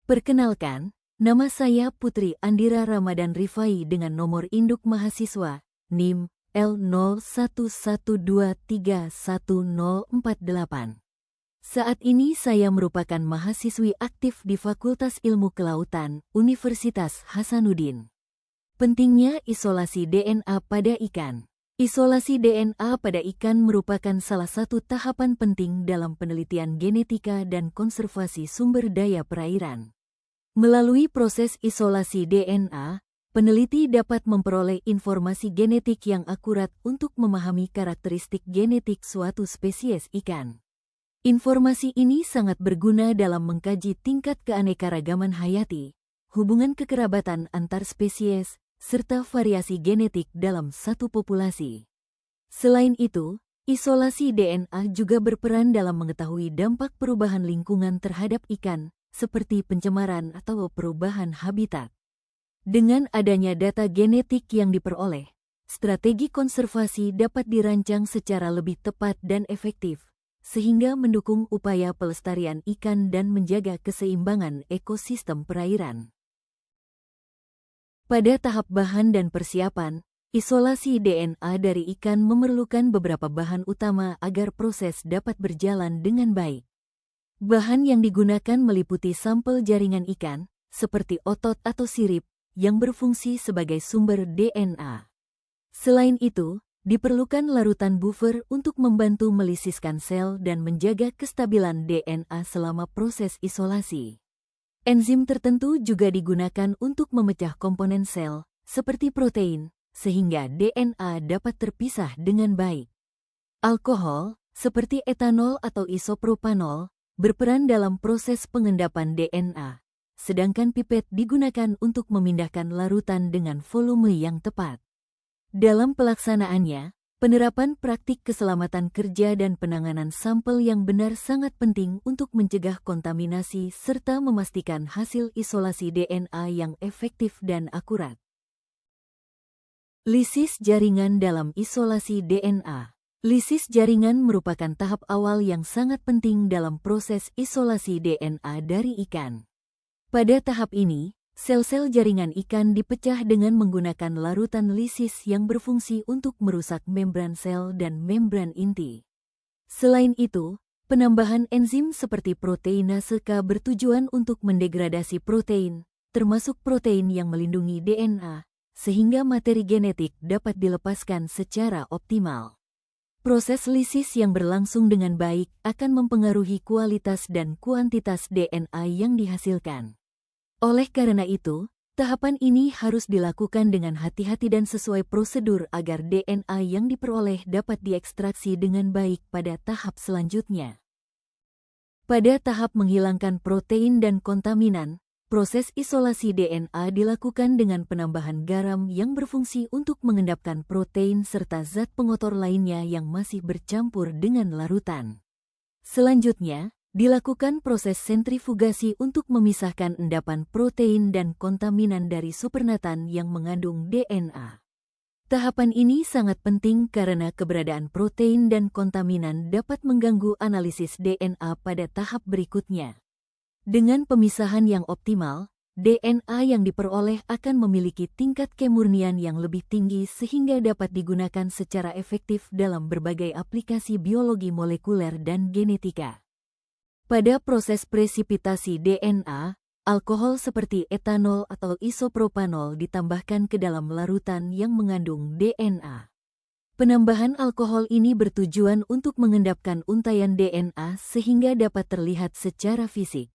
Perkenalkan, nama saya Putri Andira Ramadan Rifai dengan nomor induk mahasiswa NIM L0112311048. Saat ini saya merupakan mahasiswi aktif di Fakultas Ilmu Kelautan, Universitas Hasanuddin. Pentingnya isolasi DNA pada ikan. Isolasi DNA pada ikan merupakan salah satu tahapan penting dalam penelitian genetika dan konservasi sumber daya perairan. Melalui proses isolasi DNA, peneliti dapat memperoleh informasi genetik yang akurat untuk memahami karakteristik genetik suatu spesies ikan. Informasi ini sangat berguna dalam mengkaji tingkat keanekaragaman hayati, hubungan kekerabatan antar spesies, serta variasi genetik dalam satu populasi. Selain itu, isolasi DNA juga berperan dalam mengetahui dampak perubahan lingkungan terhadap ikan, seperti pencemaran atau perubahan habitat. Dengan adanya data genetik yang diperoleh, strategi konservasi dapat dirancang secara lebih tepat dan efektif, sehingga mendukung upaya pelestarian ikan dan menjaga keseimbangan ekosistem perairan. Pada tahap bahan dan persiapan, isolasi DNA dari ikan memerlukan beberapa bahan utama agar proses dapat berjalan dengan baik. Bahan yang digunakan meliputi sampel jaringan ikan, seperti otot atau sirip, yang berfungsi sebagai sumber DNA. Selain itu, diperlukan larutan buffer untuk membantu melisiskan sel dan menjaga kestabilan DNA selama proses isolasi. Enzim tertentu juga digunakan untuk memecah komponen sel, seperti protein, sehingga DNA dapat terpisah dengan baik. Alkohol, seperti etanol atau isopropanol, berperan dalam proses pengendapan DNA, sedangkan pipet digunakan untuk memindahkan larutan dengan volume yang tepat. Dalam pelaksanaannya, penerapan praktik keselamatan kerja dan penanganan sampel yang benar sangat penting untuk mencegah kontaminasi serta memastikan hasil isolasi DNA yang efektif dan akurat. Lisis jaringan dalam isolasi DNA. Lisis jaringan merupakan tahap awal yang sangat penting dalam proses isolasi DNA dari ikan. Pada tahap ini, sel-sel jaringan ikan dipecah dengan menggunakan larutan lisis yang berfungsi untuk merusak membran sel dan membran inti. Selain itu, penambahan enzim seperti proteinase K bertujuan untuk mendegradasi protein, termasuk protein yang melindungi DNA, sehingga materi genetik dapat dilepaskan secara optimal. Proses lisis yang berlangsung dengan baik akan mempengaruhi kualitas dan kuantitas DNA yang dihasilkan. Oleh karena itu, tahapan ini harus dilakukan dengan hati-hati dan sesuai prosedur agar DNA yang diperoleh dapat diekstraksi dengan baik pada tahap selanjutnya. Pada tahap menghilangkan protein dan kontaminan, proses isolasi DNA dilakukan dengan penambahan garam yang berfungsi untuk mengendapkan protein serta zat pengotor lainnya yang masih bercampur dengan larutan. Selanjutnya, dilakukan proses sentrifugasi untuk memisahkan endapan protein dan kontaminan dari supernatan yang mengandung DNA. Tahapan ini sangat penting karena keberadaan protein dan kontaminan dapat mengganggu analisis DNA pada tahap berikutnya. Dengan pemisahan yang optimal, DNA yang diperoleh akan memiliki tingkat kemurnian yang lebih tinggi sehingga dapat digunakan secara efektif dalam berbagai aplikasi biologi molekuler dan genetika. Pada proses presipitasi DNA, alkohol seperti etanol atau isopropanol ditambahkan ke dalam larutan yang mengandung DNA. Penambahan alkohol ini bertujuan untuk mengendapkan untaian DNA sehingga dapat terlihat secara fisik.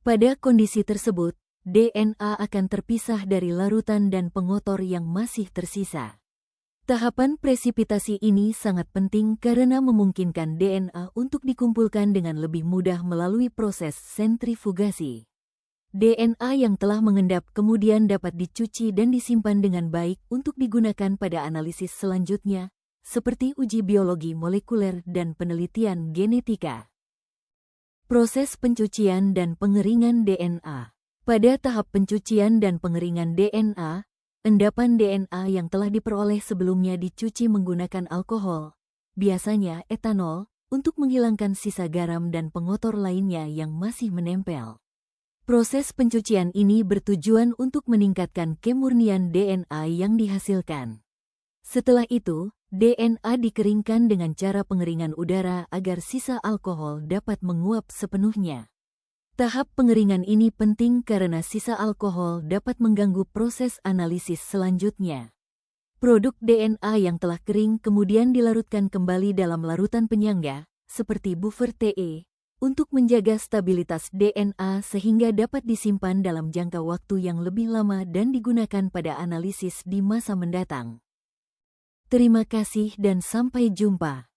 Pada kondisi tersebut, DNA akan terpisah dari larutan dan pengotor yang masih tersisa. Tahapan presipitasi ini sangat penting karena memungkinkan DNA untuk dikumpulkan dengan lebih mudah melalui proses sentrifugasi. DNA yang telah mengendap kemudian dapat dicuci dan disimpan dengan baik untuk digunakan pada analisis selanjutnya, seperti uji biologi molekuler dan penelitian genetika. Proses pencucian dan pengeringan DNA. Pada tahap pencucian dan pengeringan DNA, endapan DNA yang telah diperoleh sebelumnya dicuci menggunakan alkohol, biasanya etanol, untuk menghilangkan sisa garam dan pengotor lainnya yang masih menempel. Proses pencucian ini bertujuan untuk meningkatkan kemurnian DNA yang dihasilkan. Setelah itu, DNA dikeringkan dengan cara pengeringan udara agar sisa alkohol dapat menguap sepenuhnya. Tahap pengeringan ini penting karena sisa alkohol dapat mengganggu proses analisis selanjutnya. Produk DNA yang telah kering kemudian dilarutkan kembali dalam larutan penyangga, seperti buffer TE, untuk menjaga stabilitas DNA sehingga dapat disimpan dalam jangka waktu yang lebih lama dan digunakan pada analisis di masa mendatang. Terima kasih dan sampai jumpa.